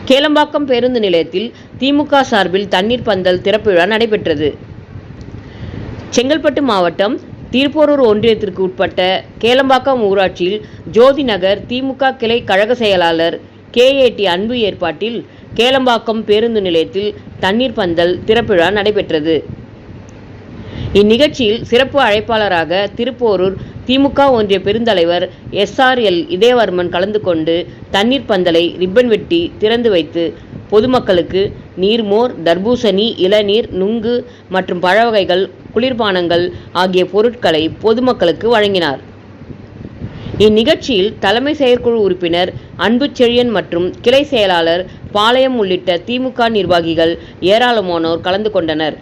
கேளம்பாக்கம் பேருந்து நிலையத்தில் திமுக சார்பில் தண்ணீர் பந்தல் திறப்பு விழா நடைபெற்றது. செங்கல்பட்டு மாவட்டம் திருப்போரூர் ஒன்றியத்திற்கு உட்பட்ட கேளம்பாக்கம் ஊராட்சியில் ஜோதி நகர் திமுக கிளை கழக செயலாளர் KAT அன்பு ஏற்பாட்டில் கேளம்பாக்கம் பேருந்து நிலையத்தில் தண்ணீர் பந்தல் திறப்பு விழா நடைபெற்றது. இந்நிகழ்ச்சியில் சிறப்பு அழைப்பாளராக திருப்போரூர் திமுக ஒன்றிய பெருந்தலைவர் SRL இதயவர்மன் கலந்து கொண்டு தண்ணீர் பந்தலை ரிப்பன் வெட்டி திறந்து வைத்து பொதுமக்களுக்கு நீர்மோர், தர்பூசணி, இளநீர், நுங்கு மற்றும் பழ வகைகள், குளிர்பானங்கள் ஆகிய பொருட்களை பொதுமக்களுக்கு வழங்கினார். இந்நிகழ்ச்சியில் தலைமை செயற்குழு உறுப்பினர் அன்புச்செழியன் மற்றும் கிளை செயலாளர் பாளையம் உள்ளிட்ட திமுக நிர்வாகிகள் ஏராளமானோர் கலந்து கொண்டனர்.